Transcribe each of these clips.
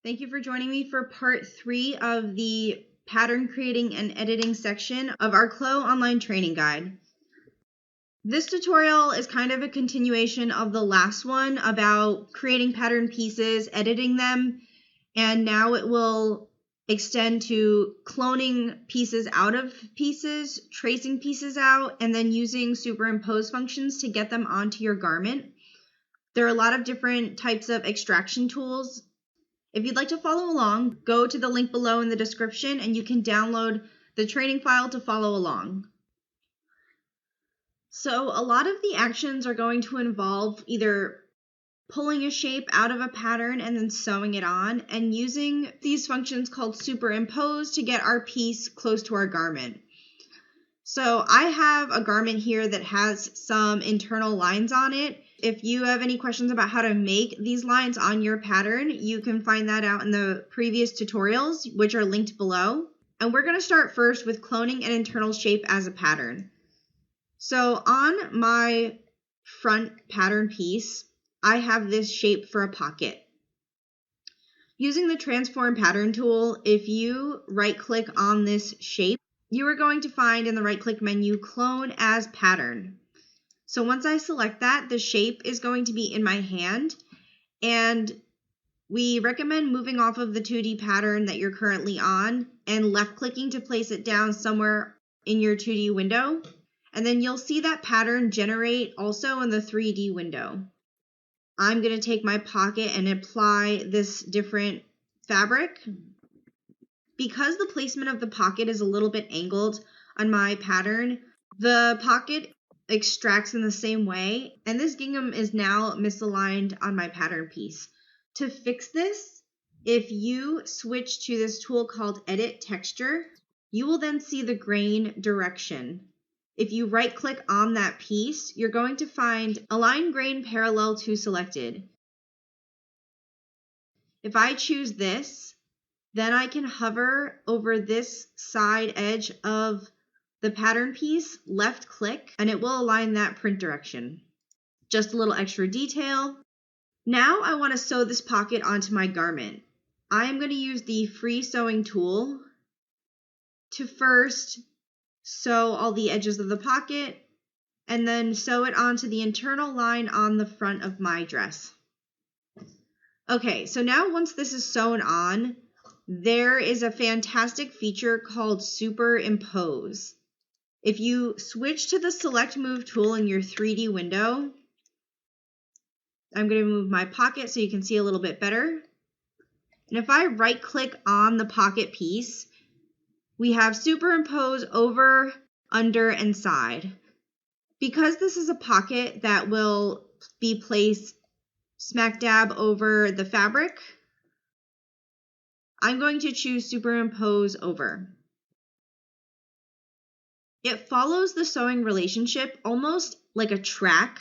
Thank you for joining me for part 3 of the pattern creating and editing section of our CLO online training guide. This tutorial is kind of a continuation of the last one about creating pattern pieces, editing them, and now it will extend to cloning pieces out of pieces, tracing pieces out, and then using superimpose functions to get them onto your garment. There are a lot of different types of extraction tools. If you'd like to follow along, go to the link below in the description and you can download the training file to follow along. So a lot of the actions are going to involve either pulling a shape out of a pattern and then sewing it on, and using these functions called superimpose to get our piece close to our garment. So I have a garment here that has some internal lines on it. If you have any questions about how to make these lines on your pattern, you can find that out in the previous tutorials, which are linked below. And we're going to start first with cloning an internal shape as a pattern. So on my front pattern piece, I have this shape for a pocket. Using the transform pattern tool, if you right-click on this shape, you are going to find in the right-click menu, clone as pattern. So once I select that, the shape is going to be in my hand, and we recommend moving off of the 2D pattern that you're currently on and left-clicking to place it down somewhere in your 2D window. And then you'll see that pattern generate also in the 3D window. I'm going to take my pocket and apply this different fabric. Because the placement of the pocket is a little bit angled on my pattern, the pocket extracts in the same way, and this gingham is now misaligned on my pattern piece. To fix this, if you switch to this tool called Edit Texture, you will then see the grain direction. If you right-click on that piece, you're going to find Align Grain Parallel to Selected. If I choose this, then I can hover over this side edge of the pattern piece, left click, and it will align that print direction. Just a little extra detail. Now I want to sew this pocket onto my garment. I am going to use the free sewing tool to first sew all the edges of the pocket and then sew it onto the internal line on the front of my dress. Okay, so now once this is sewn on, there is a fantastic feature called Superimpose. If you switch to the Select Move tool in your 3D window, I'm going to move my pocket so you can see a little bit better. And if I right-click on the pocket piece, we have Superimpose over, under, and side. Because this is a pocket that will be placed smack dab over the fabric, I'm going to choose Superimpose over. It follows the sewing relationship almost like a track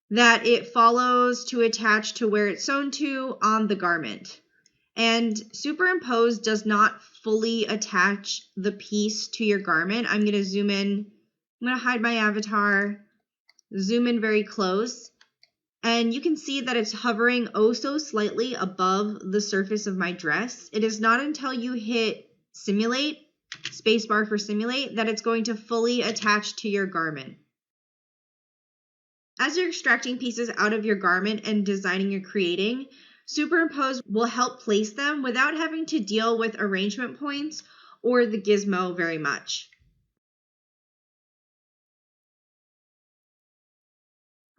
that it follows to attach to where it's sewn to on the garment. And Superimpose does not fully attach the piece to your garment. I'm going to zoom in. I'm going to hide my avatar, zoom in very close. And you can see that it's hovering oh so slightly above the surface of my dress. It is not until you hit Simulate, spacebar for Simulate, that it's going to fully attach to your garment. As you're extracting pieces out of your garment and designing or creating, Superimpose will help place them without having to deal with arrangement points or the gizmo very much.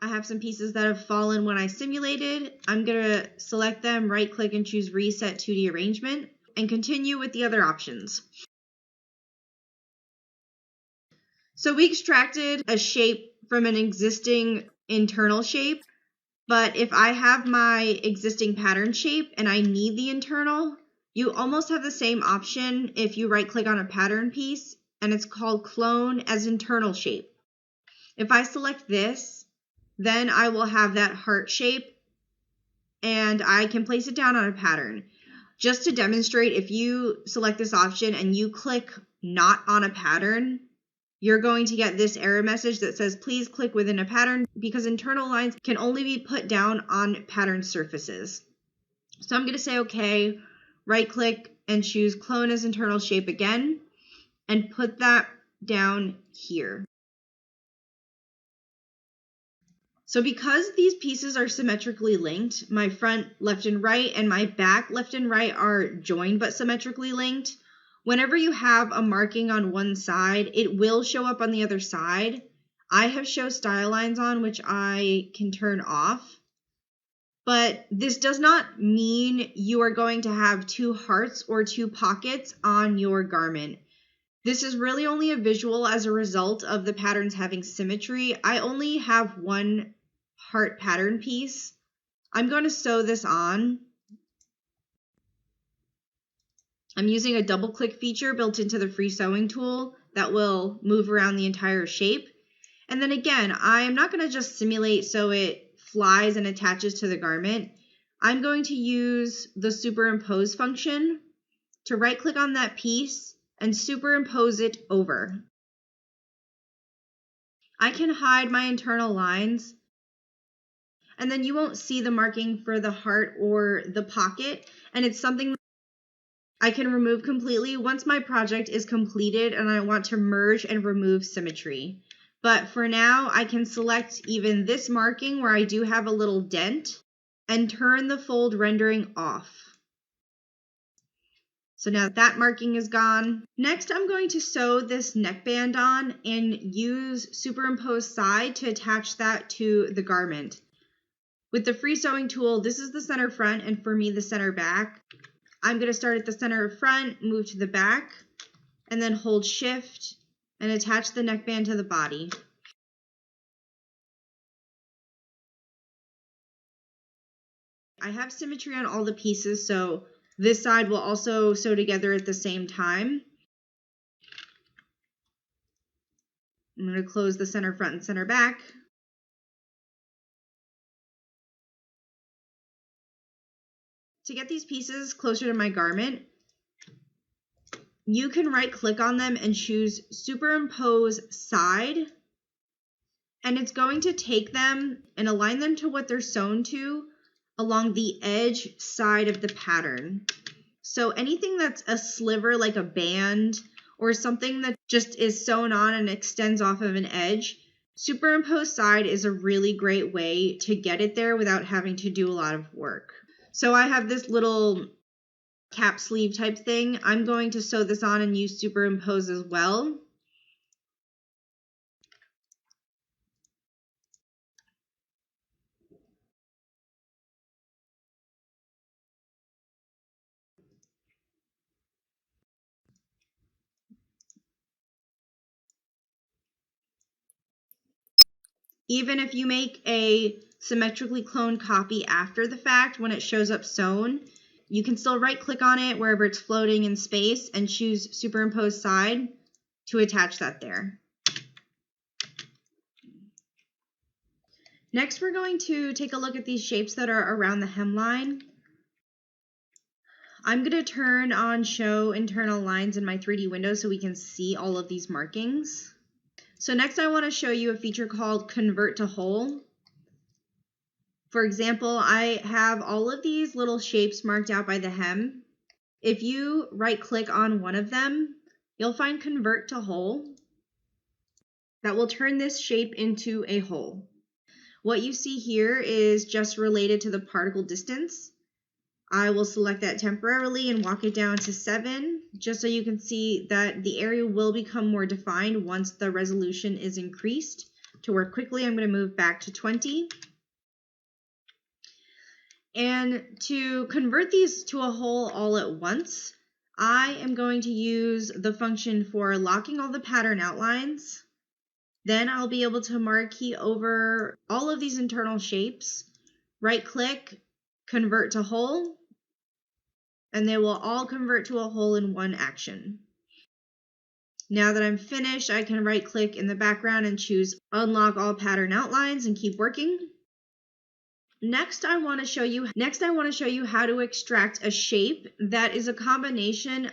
I have some pieces that have fallen when I simulated. I'm going to select them, right-click and choose Reset 2D Arrangement, and continue with the other options. So we extracted a shape from an existing internal shape, but if I have my existing pattern shape and I need the internal, you almost have the same option if you right-click on a pattern piece, and it's called Clone as Internal Shape. If I select this, then I will have that heart shape, and I can place it down on a pattern. Just to demonstrate, if you select this option and you click Not on a Pattern, you're going to get this error message that says, please click within a pattern, because internal lines can only be put down on pattern surfaces. So I'm going to say okay, right click and choose clone as internal shape again and put that down here. So because these pieces are symmetrically linked, my front left and right and my back left and right are joined but symmetrically linked. Whenever you have a marking on one side, it will show up on the other side. I have show style lines on, which I can turn off. But this does not mean you are going to have two hearts or two pockets on your garment. This is really only a visual as a result of the patterns having symmetry. I only have one heart pattern piece. I'm going to sew this on. I'm using a double click feature built into the free sewing tool that will move around the entire shape. And then again, I'm not going to just simulate so it flies and attaches to the garment. I'm going to use the superimpose function to right click on that piece and superimpose it over. I can hide my internal lines, and then you won't see the marking for the heart or the pocket, and it's something I can remove completely once my project is completed and I want to merge and remove symmetry. But for now, I can select even this marking where I do have a little dent and turn the fold rendering off. So now that marking is gone. Next, I'm going to sew this neckband on and use superimpose side to attach that to the garment. With the free sewing tool, this is the center front and for me the center back. I'm going to start at the center front, move to the back, and then hold shift and attach the neckband to the body. I have symmetry on all the pieces, so this side will also sew together at the same time. I'm going to close the center front and center back. To get these pieces closer to my garment, you can right click on them and choose superimpose side, and it's going to take them and align them to what they're sewn to along the edge side of the pattern. So anything that's a sliver like a band or something that just is sewn on and extends off of an edge, superimpose side is a really great way to get it there without having to do a lot of work. So I have this little cap sleeve type thing. I'm going to sew this on and use superimpose as well. Even if you make a symmetrically cloned copy after the fact, when it shows up sewn, you can still right click on it wherever it's floating in space and choose superimpose side to attach that there. Next, we're going to take a look at these shapes that are around the hemline. I'm going to turn on show internal lines in my 3D window so we can see all of these markings. So next I want to show you a feature called convert to whole. For example, I have all of these little shapes marked out by the hem. If you right click on one of them, you'll find convert to whole. That will turn this shape into a whole. What you see here is just related to the particle distance. I will select that temporarily and walk it down to 7, just so you can see that the area will become more defined once the resolution is increased. To work quickly, I'm going to move back to 20. And to convert these to a whole all at once, I am going to use the function for locking all the pattern outlines. Then I'll be able to marquee over all of these internal shapes, right click, convert to whole, and they will all convert to a whole in one action. Now that I'm finished, I can right click in the background and choose unlock all pattern outlines and keep working. Next, I want to show you how to extract a shape that is a combination of